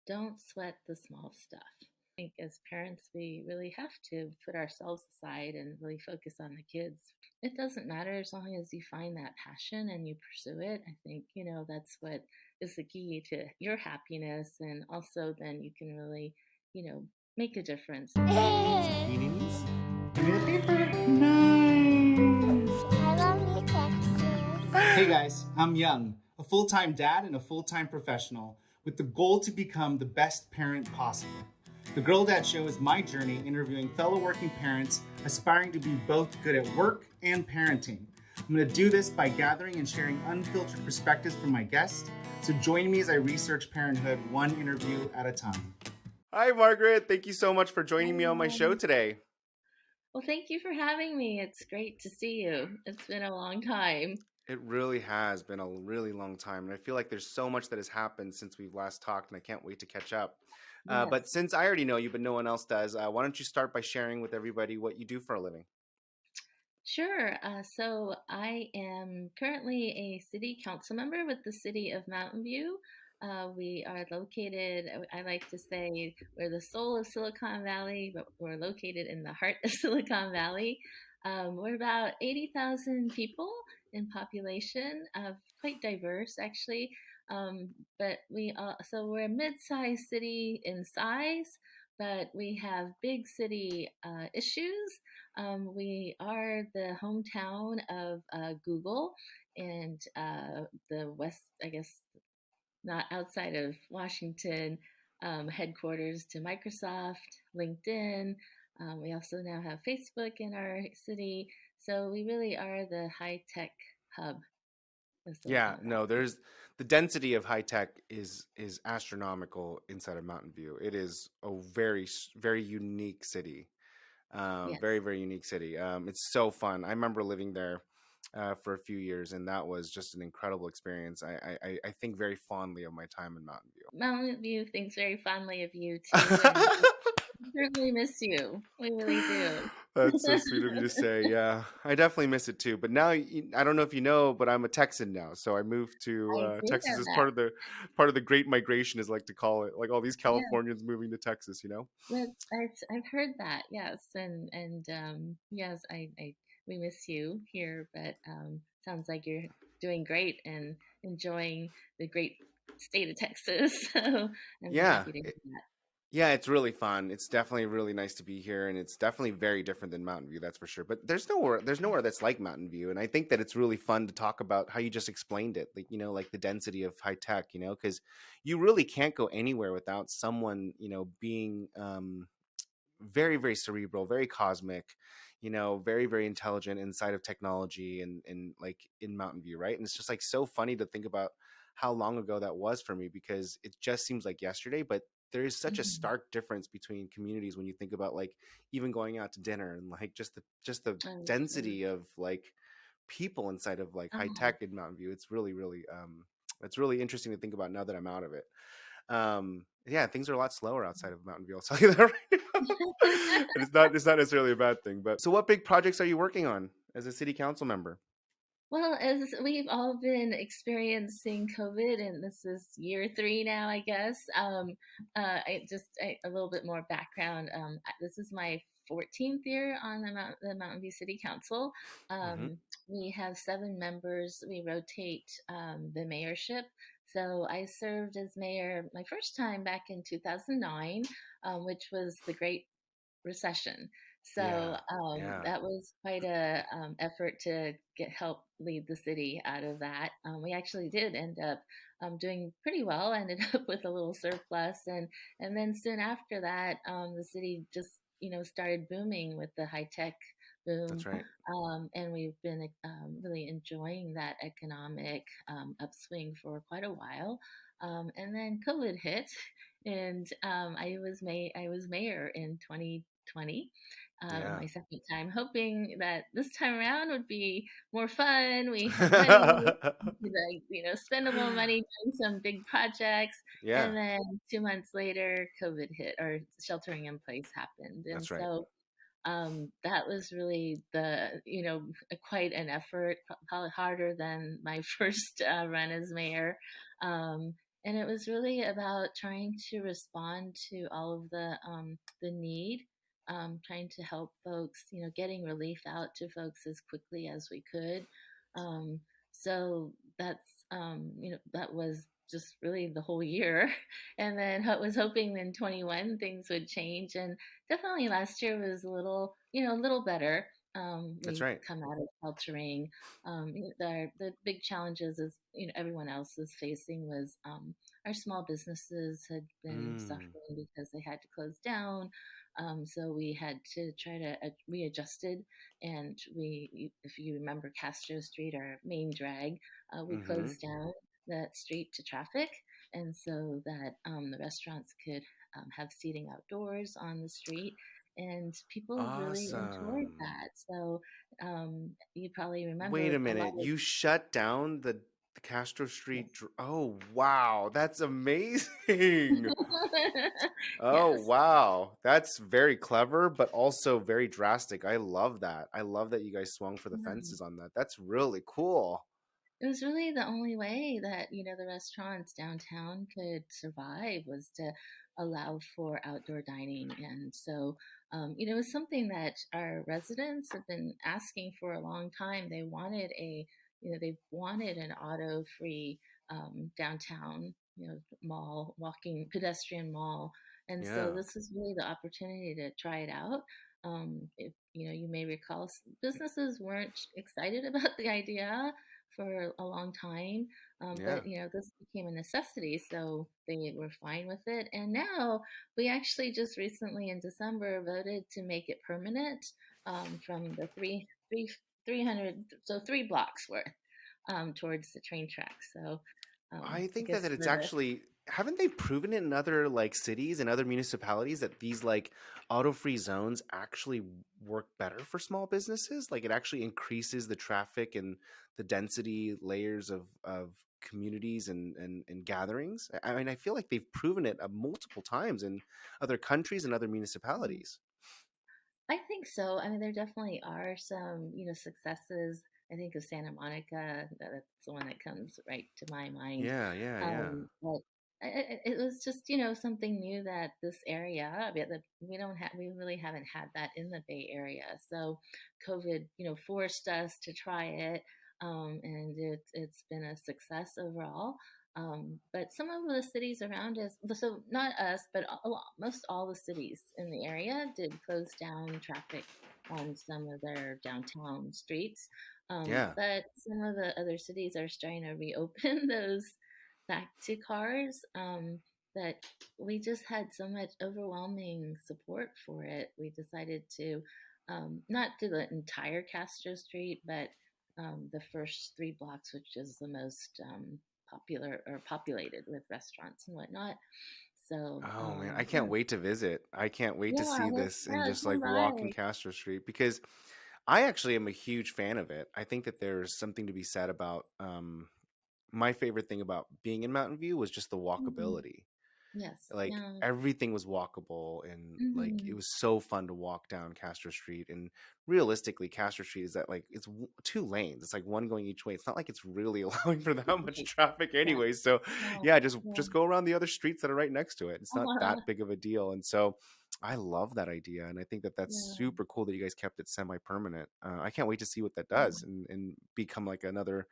don't sweat the small stuff. I think as parents, we really have to put ourselves aside and really focus on the kids. It doesn't matter as long as you find that passion and you pursue it. I think, that's what is the key to your happiness. And also, then you can really, make a difference. Zucchinis? Give me the paper. Nice. I love you, Texas. Hey guys, I'm Young, a full-time dad and a full-time professional with the goal to become the best parent possible. The Girl Dad Show is my journey interviewing fellow working parents aspiring to be both good at work and parenting. I'm going to do this by gathering and sharing unfiltered perspectives from my guests. So join me as I research parenthood one interview at a time. Hi, Margaret. Thank you so much for joining me on my show today. Well, thank you for having me. It's great to see you. It's been a long time. It really has been a really long time, and I feel like there's so much that has happened since we've last talked, and I can't wait to catch up. Yes. But since I already know you, but no one else does, why don't you start by sharing with everybody what you do for a living? Sure. So I am currently a city council member with the city of Mountain View. We are located, I like to say, we're the soul of Silicon Valley, but we're located in the heart of Silicon Valley. We're about 80,000 people in population, quite diverse actually. But so we're a mid-sized city in size, but we have big city issues. We are the hometown of Google and the West, I guess, not outside of Washington, headquarters to Microsoft, LinkedIn. We also now have Facebook in our city. So we really are the high tech hub of Yeah, Silicon no, Valley. there's the density of high tech is astronomical inside of Mountain View. It is a very unique city. Yes. Very, very unique city. It's so fun. I remember living there for a few years, and that was just an incredible experience. I think very fondly of my time in Mountain Mountain View thinks very fondly of you too, and View. we certainly miss you. We really do. That's so sweet of you to say. Yeah, I definitely miss it too. But now I don't know if you know, but I'm a Texan now. So I moved to I do Texas know as that. part of the Great Migration, as like to call it. Like all these Yeah, Californians moving to Texas. but I've heard that. Yes, and yes, I we miss you here, but sounds like you're doing great and enjoying the great state of Texas. So I'm Yeah, happy to hear that. yeah, it's really fun. It's definitely really nice to be here, and it's definitely very different than Mountain View, that's for sure. But there's nowhere that's like Mountain View, and I think that it's really fun to talk about how you just explained it, like like the density of high tech, because you really can't go anywhere without someone, being very, very cerebral, very cosmic, very, very intelligent inside of technology and like in Mountain View, right? And it's just like so funny to think about how long ago that was for me because it just seems like yesterday, but there is such a Mhm. stark difference between communities when you think about like even going out to dinner and like just the Oh, sure. density of like people inside of like high Oh, tech in Mountain View. It's really, really it's really interesting to think about now that I'm out of it. Yeah, things are a lot slower outside of Mountain View. I'll tell you that right now. And it's not necessarily a bad thing. But so, what big projects are you working on as a city council member? well, as we've all been experiencing COVID, and this is year three now, I guess. A little bit more background. This is my 14th year on the Mountain View City Council. Hmm. We have 7 members. We rotate the mayorship. So I served as mayor my first time back in 2009, which was the Great Recession. Yeah, So yeah, that was quite a effort to get help lead the city out of that. We actually did end up doing pretty well. Ended up with a little surplus, and then soon after that, the city just started booming with the high tech boom, that's right. and we've been really enjoying that economic upswing for quite a while. And then COVID hit, and I was mayor in 2020, Yeah. my second time, hoping that this time around would be more fun. We had money, we could, like, spend a little money doing some big projects, Yeah, and then 2 months later, COVID hit or sheltering in place happened, and that's right. so that was really quite an effort, probably harder than my first run as mayor. and it was really about trying to respond to all of the need, trying to help folks, getting relief out to folks as quickly as we could. Um, so that was just really the whole year. And then I was hoping in 21 things would change. And definitely last year was a little better. That's We've right. come out of sheltering. The big challenges, as everyone else was facing, was our small businesses had been Mm. suffering because they had to close down. So we had to try to we adjusted, and if you remember Castro Street, our main drag, we Mm-hmm. closed down that street to traffic, and so that the restaurants could have seating outdoors on the street, and people really enjoyed Awesome. that. So you probably Wait remember a a lot minute. of You shut down the Castro Street. Oh, wow. That's amazing. Oh, yes. wow. That's very clever, but also very drastic. I love that. I love that you guys swung for the Um, fences on that. That's really cool. It was really the only way that, the restaurants downtown could survive was to allow for outdoor dining. And so, it was something that our residents have been asking for a long time. They wanted an auto-free downtown, mall, walking pedestrian mall. And so Yeah. this was really the opportunity to try it out. If you may recall, businesses weren't excited about the idea for a long time. Yeah. But this became a necessity, so they were fine with it. And now we actually just recently in December voted to make it permanent, from the 300, so 3 blocks worth, towards the train tracks. So I I think guess that it's for the actually, haven't they proven it in other like cities and other municipalities that these like auto-free zones actually work better for small businesses? Like it actually increases the traffic and the density layers of communities and gatherings. I mean, I feel like they've proven it multiple times in other countries and other municipalities. I think so. I mean, there definitely are some, successes. I think of Santa Monica. That's the one that comes right to my mind. Yeah, yeah, yeah. But it was just, something new that this area, that we really haven't had that in the Bay Area. So COVID, forced us to try it, and it's been a success overall. But some of the cities around us, so not us, but most all the cities in the area did close down traffic on some of their downtown streets. Yeah. But some of the other cities are starting to reopen those back to cars. That we just had so much overwhelming support for it. We decided to not do the entire Castro Street, but the first 3 blocks, which is the most popular or populated with restaurants and whatnot. So, Oh man, I can't yeah, wait to visit. I can't wait to see this and yeah, just come like walk in by. Castro Street because I actually am a huge fan of it. I think that there's something to be said about my favorite thing about being in Mountain View was just the Hmm. walkability. Yes, Like yeah. everything was walkable and like it Hmm. was so fun to walk down Castro Street. And realistically, Castro Street is that like it's 2 lanes. It's like one going each way. It's not like it's really allowing for that much Right. traffic Yeah, anyway. So yeah, yeah, just yeah. just go around the other streets that are right next to it. It's not that big of a deal. And so I love that idea, and I think that that's Yeah, super cool that you guys kept it semi-permanent. I can't wait to see what that yeah, does and become like another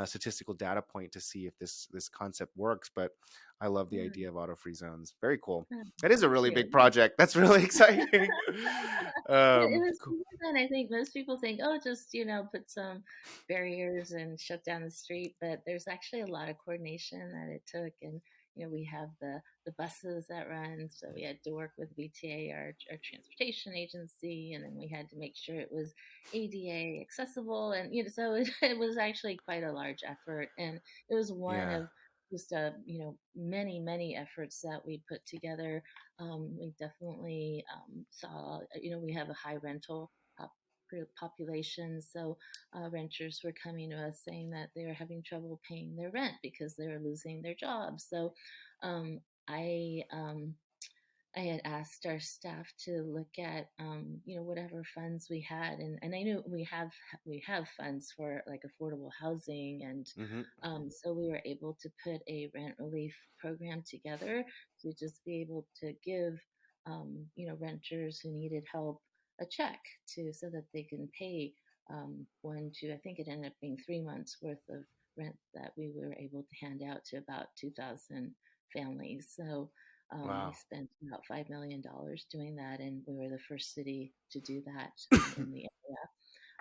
statistical data point to see if this concept works. But I love the yeah, idea of auto free zones. Very cool. yeah. That is a Thank really big you. project. That's really exciting. It was Cool. more than I think most people think, oh, just, put some barriers and shut down the street. But there's actually a lot of coordination that it took. And, we have the buses that run. So we had to work with VTA, our transportation agency. And then we had to make sure it was ADA accessible. And, so it was actually quite a large effort. And it was one Yeah. of just, many, many efforts that we put together. We definitely saw, we have a high rental population. So renters were coming to us saying that they were having trouble paying their rent because they were losing their jobs. So um, I I had asked our staff to look at, whatever funds we had, and I knew we have funds for like affordable housing, and Hmm. so we were able to put a rent relief program together to just be able to give, renters who needed help a check to so that they can pay one, two. I think it ended up being 3 months worth of rent that we were able to hand out to about 2,000 families. So we Wow. spent about $5 million doing that, and we were the first city to do that in the area.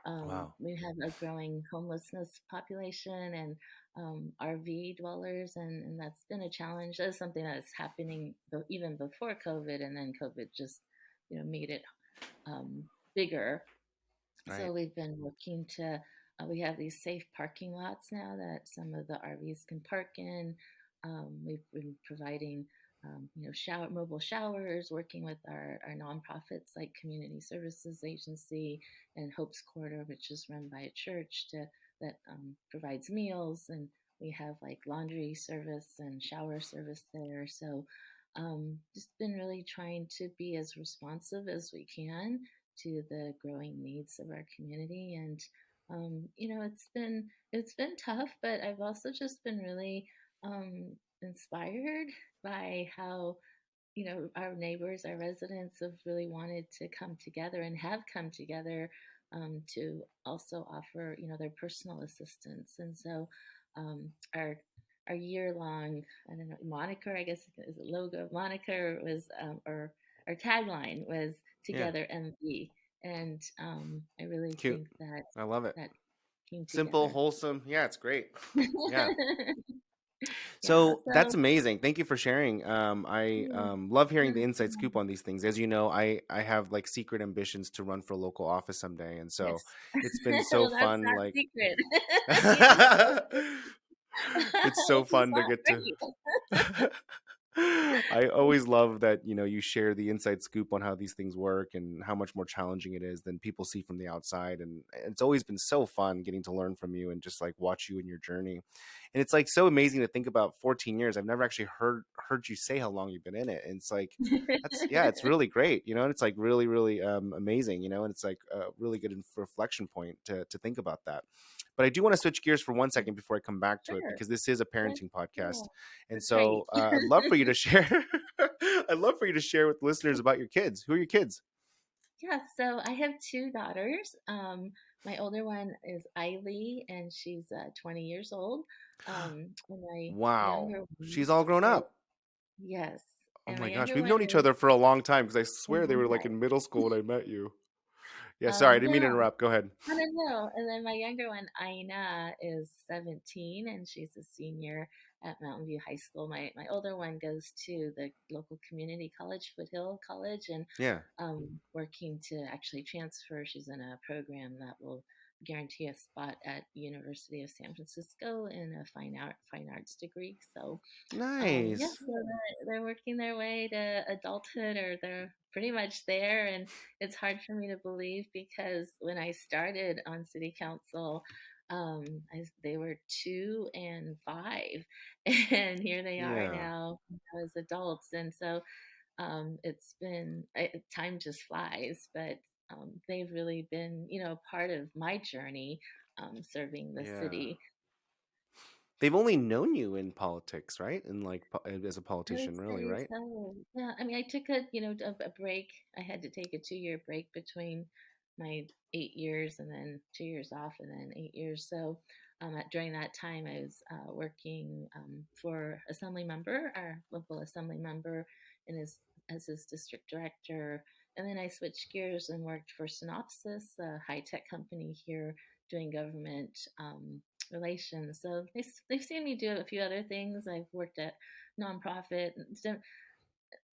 Wow. We have a growing homelessness population and RV dwellers, and that's been a challenge. That's something that's happening even before COVID, and then COVID just made it um, bigger. Right. So we've been looking to, we have these safe parking lots now that some of the RVs can park in. We've been providing, mobile showers, working with our nonprofits like Community Services Agency and Hope's Quarter, which is run by a church that provides meals. And we have like laundry service and shower service there. So just been really trying to be as responsive as we can to the growing needs of our community. And it's been tough, but I've also just been really inspired by how our neighbors, our residents have really wanted to come together and have come together to also offer their personal assistance. And so our year long, I don't know, moniker, I guess is a logo moniker was or our tagline was Yeah. together MV. And I really Cute. think that I love it. that came Simple, together. wholesome. Yeah, it's great. Yeah. Yeah, So so that's amazing. Thank you for sharing. I yeah, love hearing the inside scoop yeah. on these things. As you know, I have like secret ambitions to run for local office someday, and so Yes. it's been so Well, that's fun. not Like, secret. You know, it's so which is fun to not get to. great. I always love that, you share the inside scoop on how these things work and how much more challenging it is than people see from the outside. And it's always been so fun getting to learn from you and just like watch you in your journey. And it's like so amazing to think about 14 years. I've never actually heard you say how long you've been in it. And it's like that's yeah, it's really great, and it's like really, really amazing, and it's like a really good reflection point to think about that. But I do want to switch gears for 1 second before I come back to it Sure. because this is a Yeah, parenting podcast. yeah, And that's great. so I'd love for you to share. I'd love for you to share with listeners about your kids. Who are your kids? Yeah, so I have two daughters. My older one is Eiley, and she's 20 years old. And my Wow, younger one she's all grown is, up. yes, Oh and my my gosh, younger we've one known each is other for a long time because I a swear they long were like time. in middle school when I met you. Yeah, sorry, I didn't mean to Yeah, interrupt. Go ahead. I don't know. And then my younger one, Aina, is 17 and she's a senior at Mountain View High School. My older one goes to the local community college, Foothill College, and Yeah. working to actually transfer. She's in a program that will guarantee a spot at University of San Francisco in a fine arts degree. So yeah, Nice. so they're working their way to adulthood, or they're pretty much there. And it's hard for me to believe because when I started on city council, they were 2 and 5, and here they are Yeah. now as adults. And so time just flies, but they've really been, part of my journey serving the Yeah. city. They've only known you in politics, right? And like as a I would politician, really, say right? so. Yeah, I mean, I took a break. I had to take a 2-year break between my 8 years and then 2 years off and then 8 years. So during that time, I was working for Assembly Member, our local Assembly Member, in as his district director. And then I switched gears and worked for Synopsys, a high tech company here, doing government relations. So they've seen me do a few other things. I've worked at nonprofit.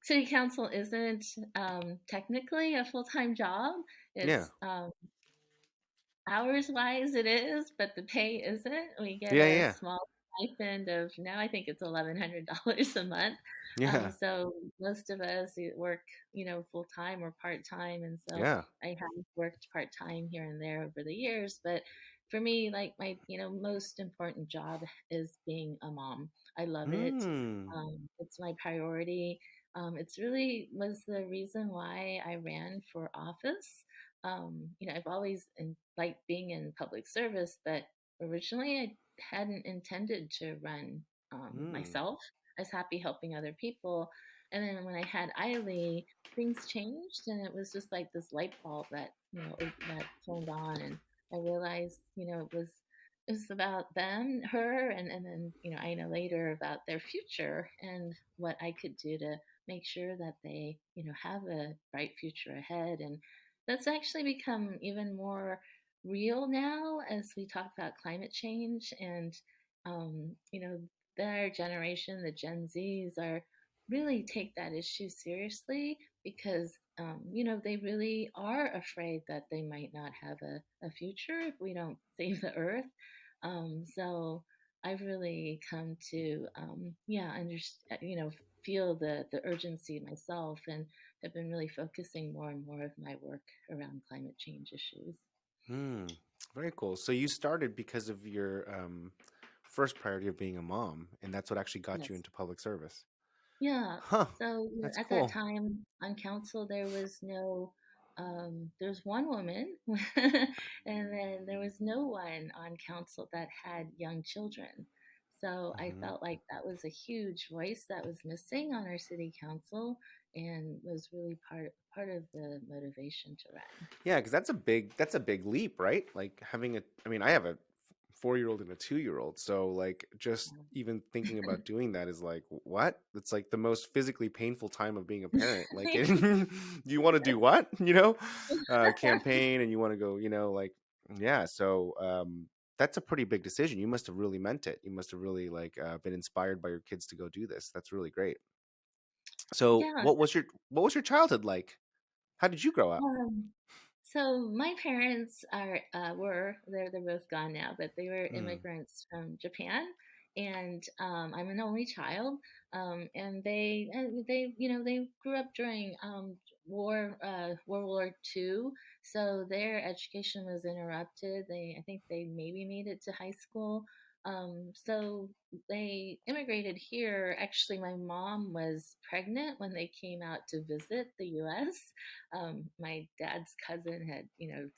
City council isn't technically a full time job. Yeah. It's hours wise, it is, but the pay isn't. We get Yeah. a Yeah. small stipend of now I think it's $1,100 a month. Yeah. So most of us work, full time or part time, and so Yeah. I have worked part time here and there over the years. But for me, like my, most important job is being a mom. I love it. Mm. It's my priority. It's really was the reason why I ran for office. I've always liked being in public service, but originally I hadn't intended to run Hmm. myself. I was happy helping other people. And then when I had Eiley, things changed, and it was just like this light bulb that that turned on, and I realized it was about them, her, and then I know later about their future and what I could do to make sure that they have a bright future ahead. And that's actually become even more real now as we talk about climate change. And their generation, the Gen Zs, are really take that issue seriously because they really are afraid that they might not have a future if we don't save the earth. So I've really come to understand, feel the urgency myself, and have been really focusing more and more of my work around climate change issues. Hmm. Very cool. So you started because of your first priority of being a mom, and that's what actually got you Yes. into public service. Yeah. Huh. So That's at that cool. time on council, there was no, there's one woman, and then there was no one on council that had young children. So I Hmm. felt like that was a huge voice that was missing on our city council, and was really part of the motivation to run. Yeah, because that's a big leap, right? Like having a, I mean, I have a 4-year-old and a 2-year-old, so like just even thinking about doing that is like what? It's like the most physically painful time of being a parent. Like, you want to do what? Campaign, and you want to go, like, yeah. So that's a pretty big decision. You must have really meant it. You must have really like been inspired by your kids to go do this. That's really great. So Yeah. what was your childhood like? How did you grow up? Um, so my parents they're both gone now, but they were Mm, immigrants from Japan, and I'm an only child. And they grew up during World War II, so their education was interrupted. I think they maybe made it to high school. So they immigrated here. Actually, my mom was pregnant when they came out to visit the U.S. My dad's cousin had,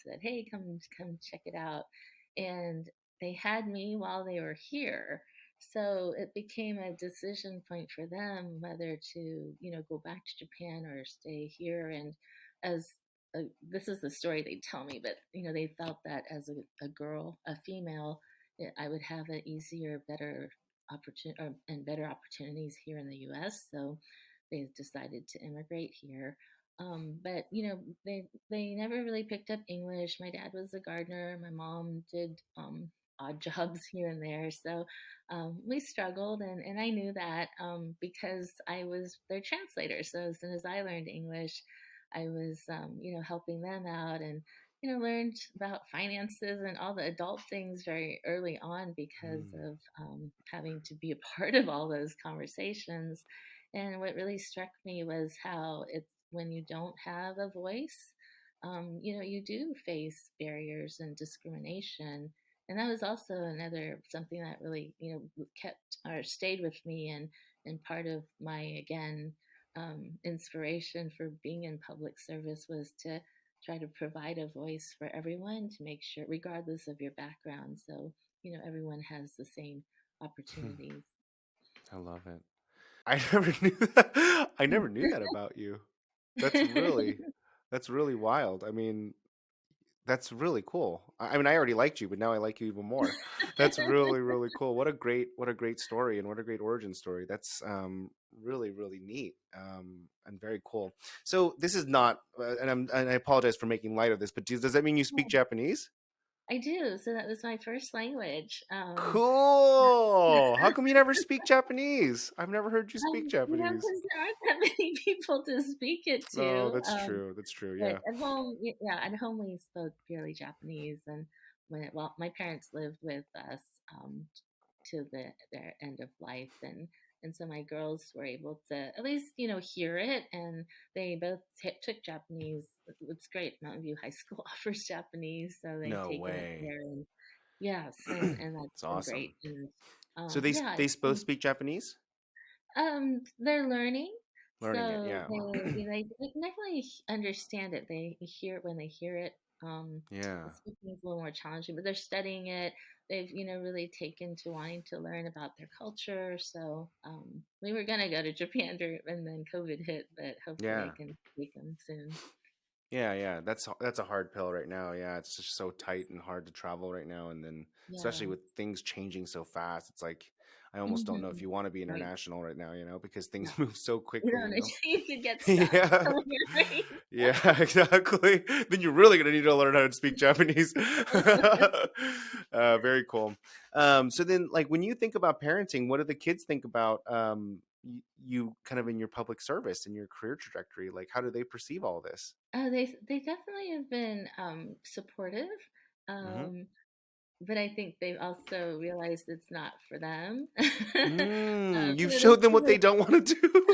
said, "Hey, come check it out," and they had me while they were here. So it became a decision point for them whether to, go back to Japan or stay here. And as this is the story they tell me, but they felt that as a girl, a female, I would have an easier, better opportunity and better opportunities here in the U.S. So they decided to immigrate here. But they never really picked up English. My dad was a gardener. My mom did odd jobs here and there. So we struggled, and I knew that because I was their translator. So as soon as I learned English, I was helping them out, and learned about finances and all the adult things very early on because mm, of having to be a part of all those conversations. And what really struck me was how it's when you don't have a voice, you do face barriers and discrimination. And that was also another something that really, kept or stayed with me, and part of my again inspiration for being in public service was to try to provide a voice for everyone to make sure, regardless of your background, so everyone has the same opportunities. I love it. I never knew that. I never knew that about you. That's really that's really wild. I mean, that's really cool. I mean, I already liked you, but now I like you even more. That's really, really cool. What a great story, and what a great origin story. That's really, really neat, and very cool. So this is not, and I apologize for making light of this, but does that mean you speak Japanese? I do. So that was my first language. Cool. How come you never speak Japanese? I've never heard you speak Japanese. Because there aren't that many people to speak it Oh, to. that's true. That's true. But Yeah. at home, yeah, at home we spoke purely Japanese, and my parents lived with us to their end of life, and so my girls were able to at least hear it, and they both took Japanese. It's great. Mountain View High School offers Japanese, so they've No taken it way. there, and yes, and that's It's been awesome. great. And So they yeah, they both speak Japanese? they're learning. Learning it, So yeah. they can definitely understand it. They hear it when they hear it. Yeah. Speaking is a little more challenging, but they're studying it. They've really taken to wanting to learn about their culture. So we were gonna go to Japan, and then COVID hit, but hopefully I Yeah. can take them soon. Yeah, yeah, that's a hard pill right now. Yeah, it's just so tight and hard to travel right now, and then especially Yeah. with things changing so fast, it's like I almost don't know if Hmm. you want to be Right. international right now, because No, things move so you quickly, don't. you know. You could get stuck Yeah, somewhere, right? yeah, exactly. Then you're really gonna need to learn how to speak Japanese. Very cool. So then, like, when you think about parenting, what do the kids think about you kind of in your public service and your career trajectory? Like, how do they perceive all this? They definitely have been supportive, Mm-hmm. um, but I think they've also realized it's not for them. Mm, you've There's showed them what they don't want to do.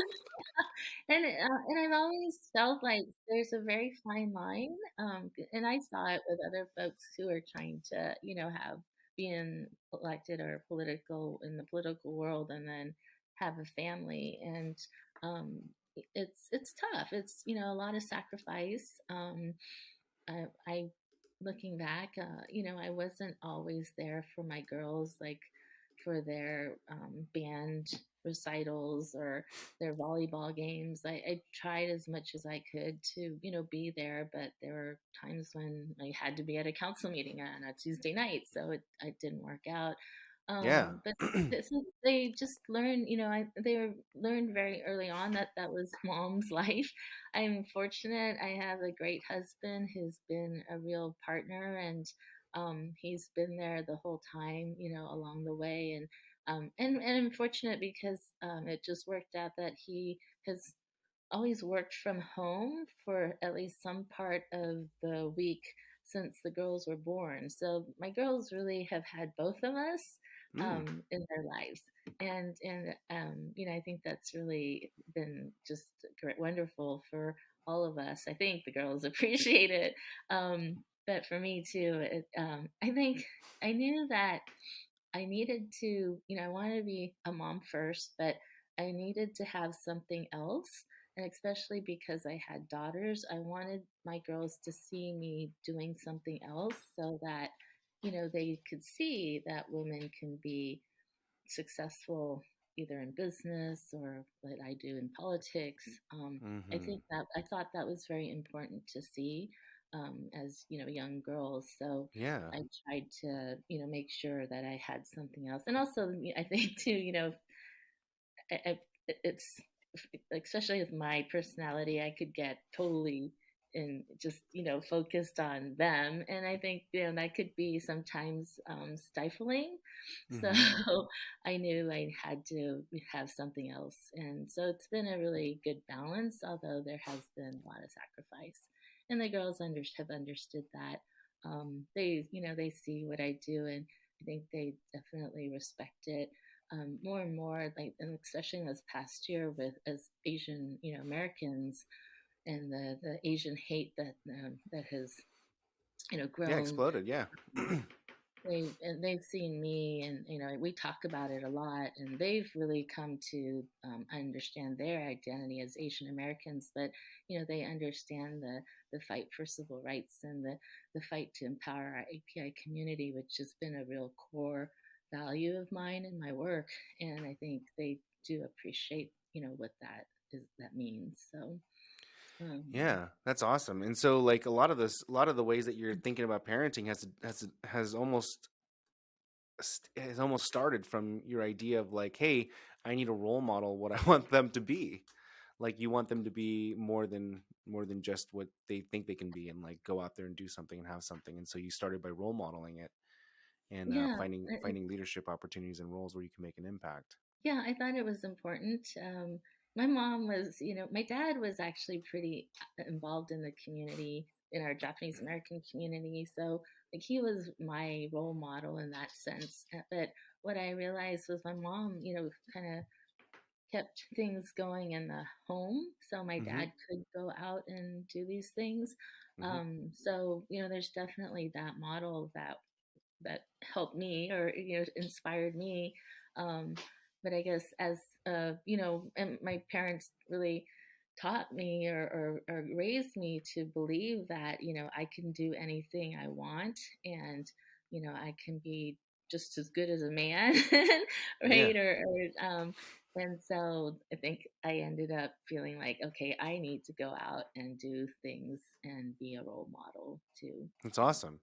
and I've always felt like there's a very fine line, and I saw it with other folks who are trying to, have being elected or political in the political world, and then have a family, and um, it's tough. It's a lot of sacrifice. I looking back, I wasn't always there for my girls, like for their band recitals or their volleyball games. I tried as much as I could to, be there, but there were times when I had to be at a council meeting on a Tuesday night, so it didn't work out. Yeah. But since they just learned, learned very early on that that was mom's life. I'm fortunate. I have a great husband who's been a real partner, and he's been there the whole time, along the way. And I'm fortunate because it just worked out that he has always worked from home for at least some part of the week since the girls were born. So my girls really have had both of us Mm, in their lives, and I think that's really been just great, wonderful for all of us. I think the girls appreciate it, but for me too. I think I knew that I needed to, I wanted to be a mom first, but I needed to have something else. And especially because I had daughters, I wanted my girls to see me doing something else so that, they could see that women can be successful either in business or what I do in politics. I mm-hmm. think that I thought that was very important to see as young girls. So Yeah. I tried to make sure that I had something else, and also I think too I, it's especially with my personality, I could get totally and just focused on them, and I think that could be sometimes stifling. So Mm-hmm. I knew I had to have something else, and so it's been a really good balance. Although there has been a lot of sacrifice, and the girls have understood that. They see what I do, and I think they definitely respect it more and more, like, and especially in this past year with as Asian, Americans, and the Asian hate that has, Yeah, grown. exploded. Yeah. They've seen me, and we talk about it a lot, and they've really come to understand their identity as Asian Americans. But they understand the fight for civil rights and the fight to empower our API community, which has been a real core value of mine in my work. And I think they do appreciate what that means. So um, Yeah, that's awesome. And so, like, a lot of the ways that you're thinking about parenting has almost started from your idea of like, hey, I need a role model. What I want them to be, like, you want them to be more than just what they think they can be, and like go out there and do something and have something. And so you started by role modeling it and yeah, finding leadership opportunities and roles where you can make an impact. yeah, I thought it was important. My mom was, my dad was actually pretty involved in the community, in our Japanese American community. So, like, he was my role model in that sense. But what I realized was my mom, kind of kept things going in the home. So my Mm-hmm. dad could go out and do these things. Mm-hmm. So, there's definitely that model that helped me or inspired me. Um, but I guess as and my parents really taught me or raised me to believe that I can do anything I want, and I can be just as good as a man, Yeah. right? And so I think I ended up feeling like, okay, I need to go out and do things and be a role model too. It's awesome.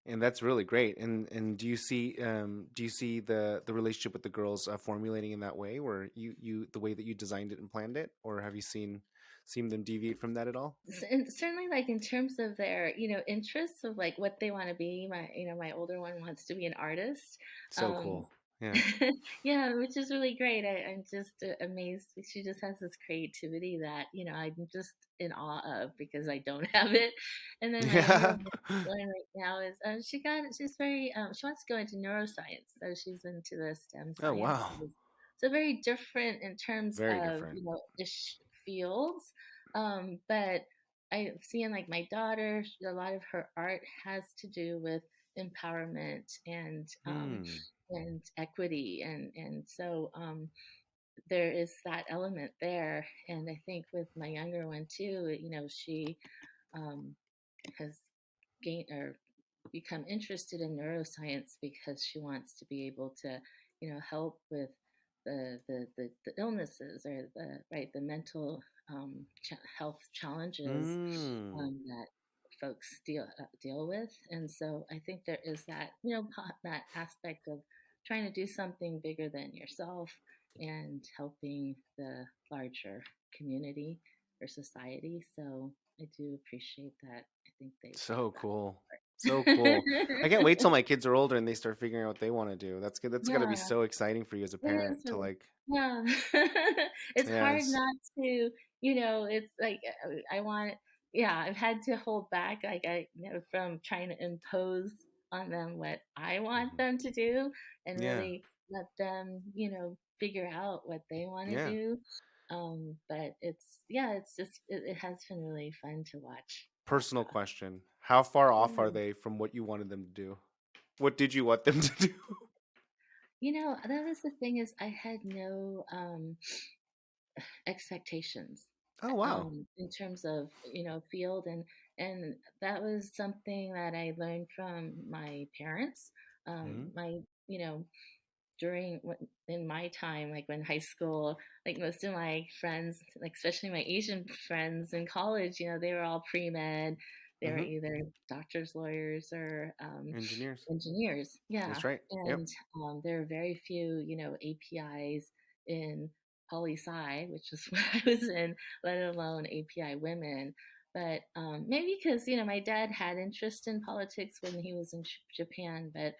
And that's really great. And do you see the relationship with the girls formulating in that way, where you the way that you designed it and planned it, or have you seen them deviate from that at all? And certainly, like in terms of their interests of like what they want to be, my older one wants to be an artist. So um cool. Yeah. yeah, which is really great. I'm just amazed. She just has this creativity that I'm just in awe of, because I don't have it. And then my younger Yeah. one right now is she's very she wants to go into neuroscience, so she's into the STEM Oh wow. sciences. So very different in terms Very of different. ish fields. But I see in like my daughter, a lot of her art has to do with empowerment Hmm. and equity, and so there is that element there. And I think with my younger one too, she um, has gained or become interested in neuroscience because she wants to be able to help with the illnesses, or the mental health challenges Hmm. that folks deal with. And so I think there is that that aspect of trying to do something bigger than yourself and helping the larger community or society. So I do appreciate that. I think they have So cool. So cool. I can't that. wait till my kids are older and they start figuring out what they want to do. That's good. That's got to be Yeah. so exciting for you as a It is parent to really, like, yeah. It's hard yes. not to, it's like I want, yeah, I've had to hold back, like from trying to impose on them what I want Mhm. them to do, and Yeah. really let them, figure out what they want to Yeah. do. But it's just, it has been really fun to watch that. Personal question. How far off are Sure. they from what you wanted them to do? What did you want them to do? That was the thing, is I had no expectations Oh, wow. in terms of field, and that was something that I learned from my parents. Hmm. My you know in my time, like when high school, like most of my friends, like especially my Asian friends in college, they were all pre-med. They were Hmm. either doctors, lawyers, or Engineers. engineers. Yeah. That's right. Yep. And there are very few APIs in poli sci, which is what I was in, let alone API women. But maybe because my dad had interest in politics when he was in Japan, but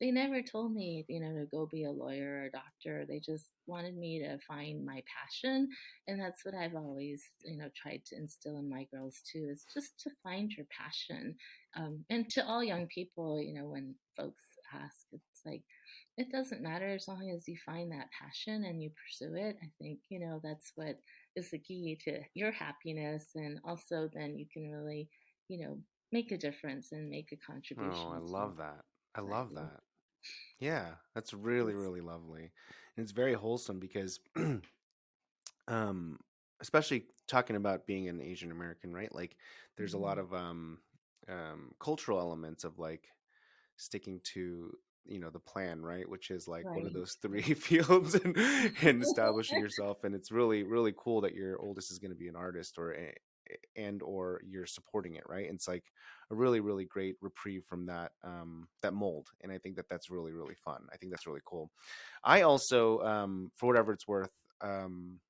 they never told me, to go be a lawyer or a doctor. They just wanted me to find my passion. And that's what I've always, tried to instill in my girls too, is just to find your passion. And to all young people, when folks ask, it's like, it doesn't matter as long as you find that passion and you pursue it. I think, that's what is the key to your happiness. And also then you can really, you know, make a difference and make a Oh, I contribution to love that. I love society. that. Yeah, that's really, Yes. really lovely. And it's very wholesome because um especially talking about being an Asian American, right? Like there's a lot Mhm. of cultural elements of like sticking to the plan, right? Which is like what are Right. those three Right. fields, and establishing yourself. And it's really, really cool that your oldest is going to be an artist, and or you're supporting it, right? And it's like a really, really great reprieve from that mold. And I think that that's really, really fun. I think that's really cool. I also, for whatever it's worth, um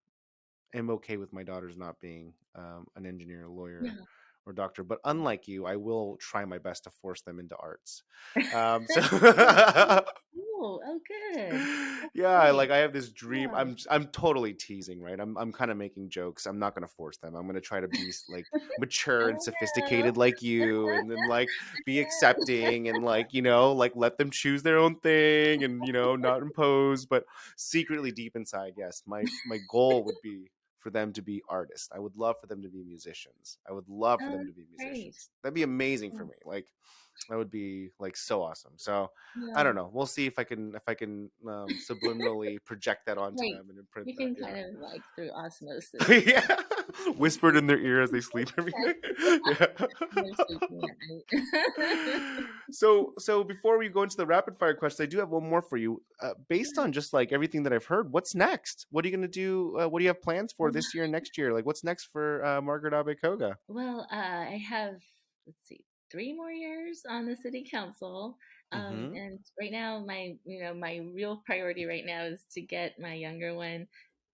am okay with my daughters not being an engineer, lawyer, Yeah. or doctor. But unlike you, I will try my best to force them into arts. So Oh, oh, good. That's yeah, great. I have this dream. Yeah. I'm totally teasing, right? I'm kind of making jokes. I'm not going to force them. I'm going to try to be like mature and Oh, no. sophisticated like you, and then like be accepting, and like like let them choose their own thing, and not impose, but secretly deep inside, yes, my goal would be for them to be artists. I would love for them to be musicians. I would love for Oh, them to that's be great. musicians. That'd be amazing for Yeah. me. Like That would be like so awesome. So I Yeah. don't know. We'll see if I can subliminally project that onto Like them and imprint you that. can Yeah. kind of like through osmosis, Yeah. Whispered in their ear as they sleep every night. Yeah. they're sleeping at night. So before we go into the rapid fire questions, I do have one more for you. Based on just like everything that I've heard, what's next? What are you going to do? What do you have plans for this year and next year? Like, what's next for Margaret Abe-Koga? Well, I have, let's see, 3 more years on the city council. Mm-hmm. And right now, my real priority right now is to get my younger one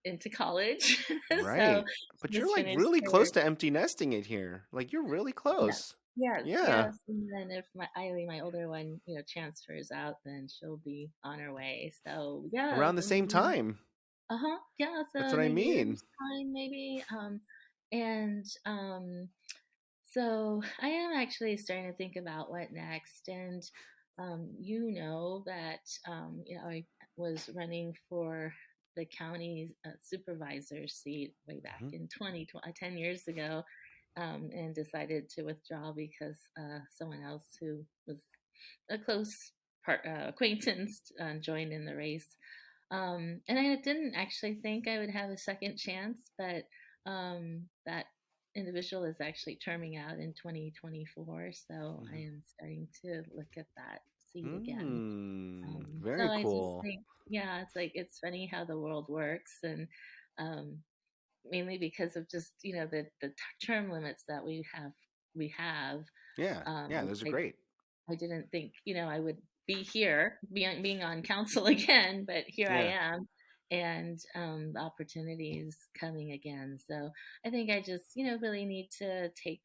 into college. So Right. But you're just like finished really her. close to empty nesting it here. Like you're really Yes, close. yes, Yeah. yes. And then if my Eiley, my older one, transfers out, then she'll be on her way. So yeah, Around the same time. yeah. So That's what in I a mean. year's time, maybe. And So I am actually starting to think about what next. And that I was running for the county supervisor seat way back Mhm. in 10 years ago, and decided to withdraw because someone else who was a close acquaintance joined in the race. And I didn't actually think I would have a second chance, but that individual is actually terming out in 2024. So I Mhm. am starting to look at that seat again. So Very I just cool. think, yeah, it's funny how the world works. And um, mainly because of just, the term limits that we have. Yeah. Yeah, those are I great. I didn't think, I would be here, being on council again, but here I Yeah. am, and the opportunity is coming again. So I think I just, really need to take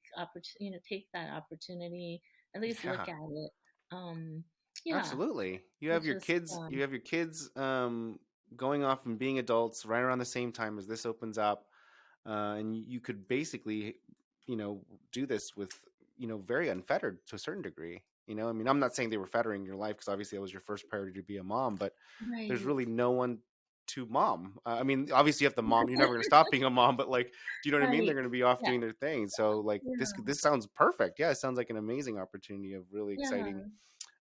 that opportunity, at least Yeah. look at it. Um, yeah, Absolutely. You it's have your just, kids, going off and being adults right around the same time as this opens up. And you could basically, you know, do this with, very unfettered to a certain degree. I mean, I'm not saying they were fettering your life because obviously that was your first priority to be a mom, but there's right, really no one to mom. I mean, obviously you have the mom. You're never going to stop being a mom, but like, do you know what I mean? They're right, going to be off yeah, doing their thing. So like yeah, this sounds perfect. Yeah, it sounds like an amazing opportunity of really yeah. exciting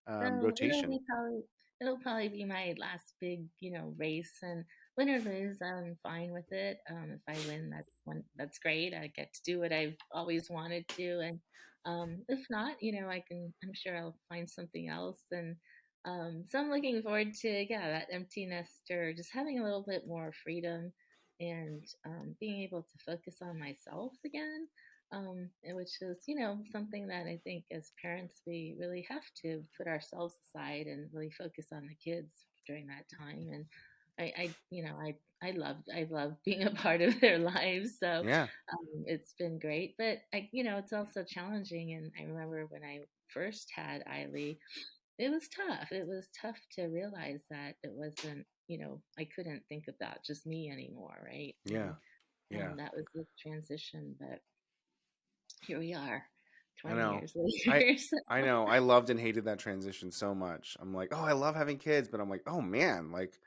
So rotation. it'll probably be my last big, race, and win or lose, I'm fine with it. If I win, that's great. I get to do what I've always wanted to, and if not, I'm sure I'll find something else. And so I'm looking forward to, yeah, that empty nester, just having a little bit more freedom, and being able to focus on myself again, which is, something that I think as parents we really have to put ourselves aside and really focus on the kids during that time. And I love being a part of their lives, so Yeah. it's been great. But it's also challenging. And I remember when I first had Eiley, it was tough. It was tough to realize that it wasn't, I couldn't think about just me anymore, right? Yeah. And Yeah. that was the transition. But here we are, I 20 know. years I later. So, I know. I loved and hated that transition so much. I'm like, oh, I love having kids, but I'm like, oh man, like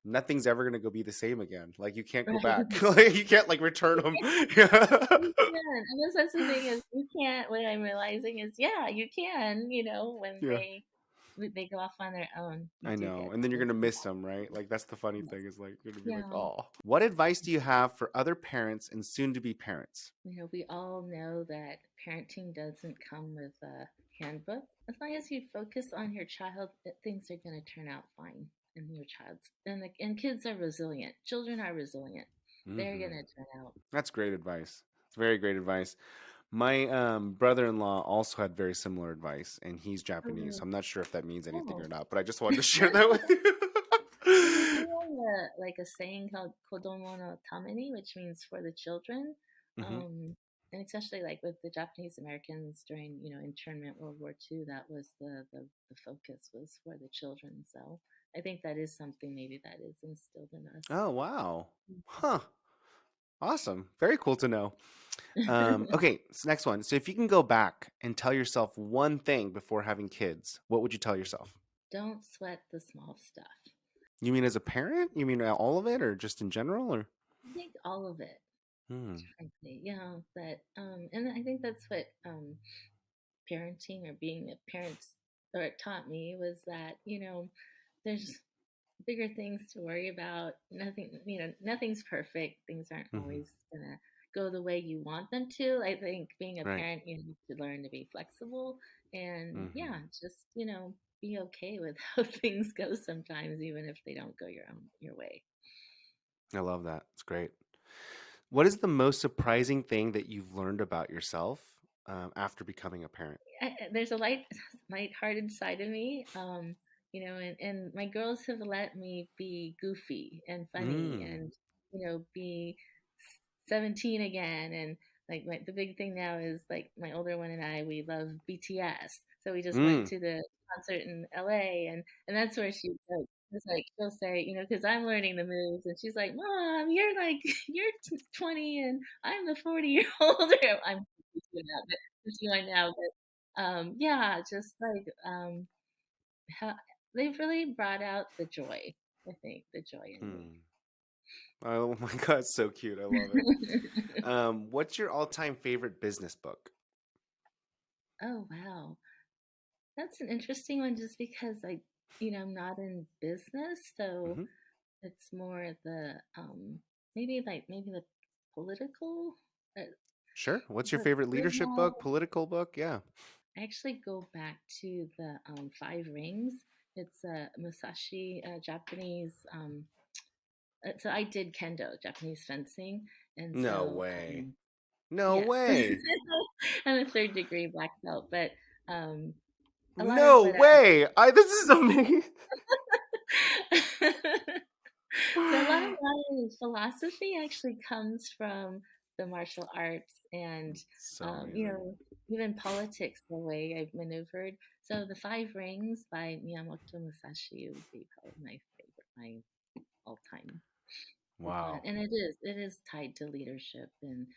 nothing's ever gonna go be the same again. Like you can't go back. right. Like you can't like return them. Yeah. You can. I guess that's the thing is you can't. What I'm realizing is, yeah, you can. When Yeah. they go off on their own, you I do know. get And then you're to gonna do miss that. them, right? Like that's the funny Yes. thing is like you're gonna be like, Yeah. oh. What advice do you have for other parents and soon to be parents? We all know that parenting doesn't come with a handbook. As long as you focus on your child, things are going to turn out fine. And your child's and kids are resilient. Children are resilient. They're going Hmm. to turn out. That's great advice. It's very great advice. My brother-in-law also had very similar advice, and he's Japanese. So Oh, I'm not sure if that means anything or oh. not, but I just wanted to share that with you. We have a saying called "kodomo no tameni," which means for the children. Hmm. And especially like with the Japanese Americans during internment World War II, that was the focus was for the children. So I think that is something maybe that is instilled in us. Oh, wow. Huh. Awesome. Very cool to know. Okay, so next one. So if you can go back and tell yourself one thing before having kids, what would you tell yourself? Don't sweat the small stuff. You mean as a parent? You mean all of it or just in general or? I think all of it, Hmm. frankly, that and I think that's what parenting or being a parent, or it taught me, was that, there's bigger things to worry about. Nothing's perfect. Things aren't Hmm. always gonna go the way you want them to. I think being a Right. parent, you have to learn to be flexible and, Hmm. yeah, just, be okay with how things go sometimes, even if they don't go your way. I love that. It's great. What is the most surprising thing that you've learned about yourself after becoming a parent? There's a light-hearted side of me, and my girls have let me be goofy and funny Mm. and be 17 again. And like the big thing now is like my older one and I, we love BTS, so we just went Mm. to the concert in LA, and that's where she like was like, she'll say, because I'm learning the moves, and she's like, Mom, you're like you're 20 and I'm the 40-year-old. I'm doing that, but she's doing now. Yeah, just like how they've really brought out the joy. I think the joy in me. Hmm. Oh my God, so cute. I love it. What's your all-time favorite business book? Oh wow, that's an interesting one. Just because I'm not in business, so Hmm. it's more the maybe the political. Uh, Sure. What's your but favorite right leadership now, book, political book? Yeah. I actually go back to the Five Rings. It's a Musashi, Japanese. So I did kendo, Japanese fencing, and No so way. No yes, way. I'm a third degree black belt, but um, a lot of No what I way. I This is amazing. so a lot of my philosophy actually comes from the martial arts and So um, you amazing. know even politics, the way I've maneuvered. So the Five Rings by Miyamoto Musashi would be probably my favorite, my all time. Wow. And it is tied to leadership and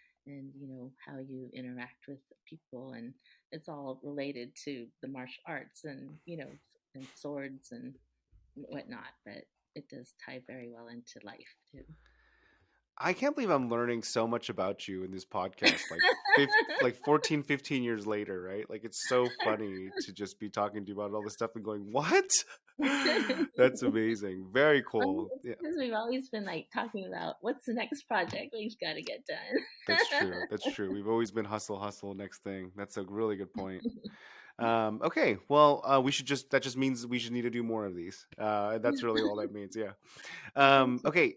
how you interact with people, and it's all related to the martial arts and swords and whatnot, but it does tie very well into life too. I can't believe I'm learning so much about you in this podcast, like 14, 15 years later, right? Like it's so funny to just be talking to you about all this stuff and going, "What?" That's amazing. Very cool. Yeah, Because we've always been like talking about what's the next project we've got to get done. that's true. That's true. We've always been hustle, hustle, next thing. That's a really good point. Okay, well, that just means we should need to do more of these. That's really all that means. Yeah. That should be Okay.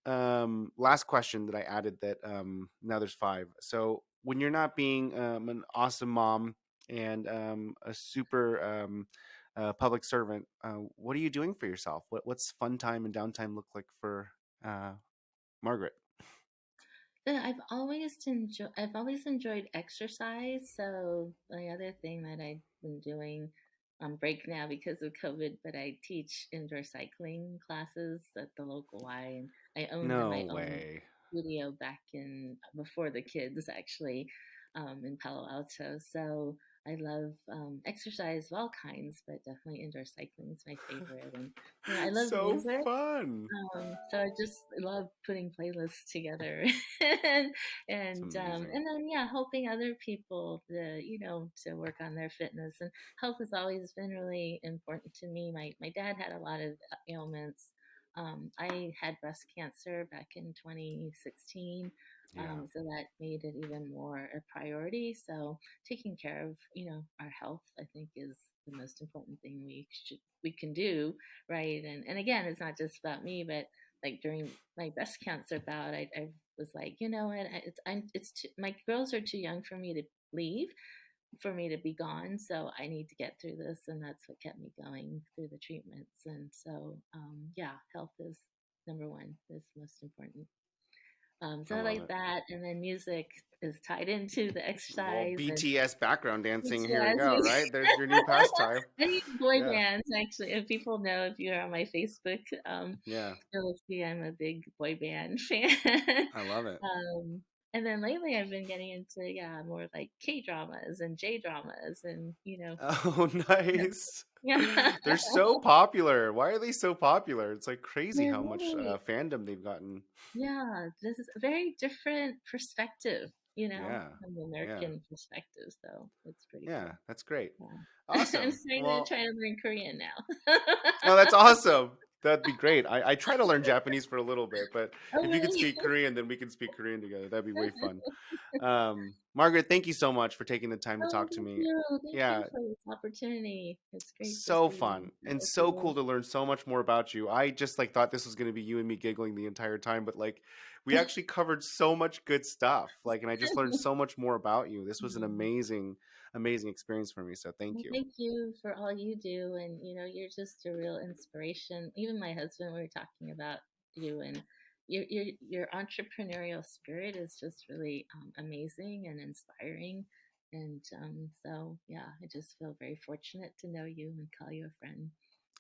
fun. Last question that I added that now there's five. So when you're not being an awesome mom and a super public servant, what are you doing for yourself? What's fun time and downtime look like for uh, Margaret? I've always enjoyed exercise. So the other thing that I've been doing on break now because of COVID, but I teach indoor cycling classes at the local Y, and I owned No my own way. studio back in before the kids actually, in Palo Alto. So I love exercise of all kinds, but definitely indoor cycling is my favorite. And I love So music. fun. So I just love putting playlists together and It's and amazing. then, yeah, helping other people to work on their fitness. And health has always been really important to me. My dad had a lot of ailments. I had breast cancer back in 2016. Yeah, So that made it even more a priority. So taking care of, our health, I think, is the most important thing we can do, right? And again, it's not just about me, but like during my breast cancer bout, I was like, you know what, my girls are too young for me to leave, for me to be gone, so I need to get through this, and that's what kept me going through the treatments. And so, yeah, health is number one, is most important. I So I love like it. that, and then music is tied into the Well, exercise and BTS background dancing. Here we BTS go. music. Right there's your new pastime. Any boy Yeah, bands, actually. If people know, if you're on my Facebook, yeah. you'll see I'm a big boy band fan. I love it. um, and then lately I've been getting into, yeah, more like K dramas and J dramas and, Oh, nice. yeah. They're so popular. Why are they so popular? It's like crazy They're how much really, fandom they've gotten. yeah, this is a very different perspective Yeah. from the Yeah. American perspective. So it's pretty Yeah. cool. That's great. Yeah. I'm Awesome. starting to Well, try to learn Korean now. oh, that's awesome. That'd be great. I try to learn Japanese for a little bit, but Oh, if you could really? speak Korean, then we can speak Korean together. That'd be way fun. Margaret, thank you so much for taking the time to Oh, talk to thank me. you. Thank you Yeah, for this opportunity. It's great to so see fun you and with so cool you. to learn so much more about you. I just like thought this was going to be you and me giggling the entire time, but like we actually covered so much good stuff. Like, and I just learned so much more about you. This was an Mm. amazing experience for me. So thank Well, you. thank you for all you do, and you're just a real inspiration. Even my husband, we were talking about you, and your entrepreneurial spirit is just really amazing and inspiring. And so, yeah, I just feel very fortunate to know you and call you a friend.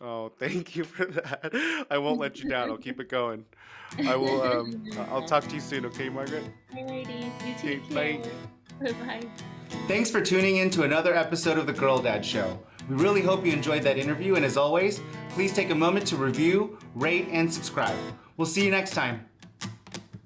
Oh, thank you for that. I won't let you down. I'll keep it going. I will I'll talk to you soon, okay, Margaret? Alrighty, you Okay, take care. bye. Bye bye. Thanks for tuning in to another episode of The Girl Dad Show. We really hope you enjoyed that interview, and as always, please take a moment to review, rate, and subscribe. We'll see you next time.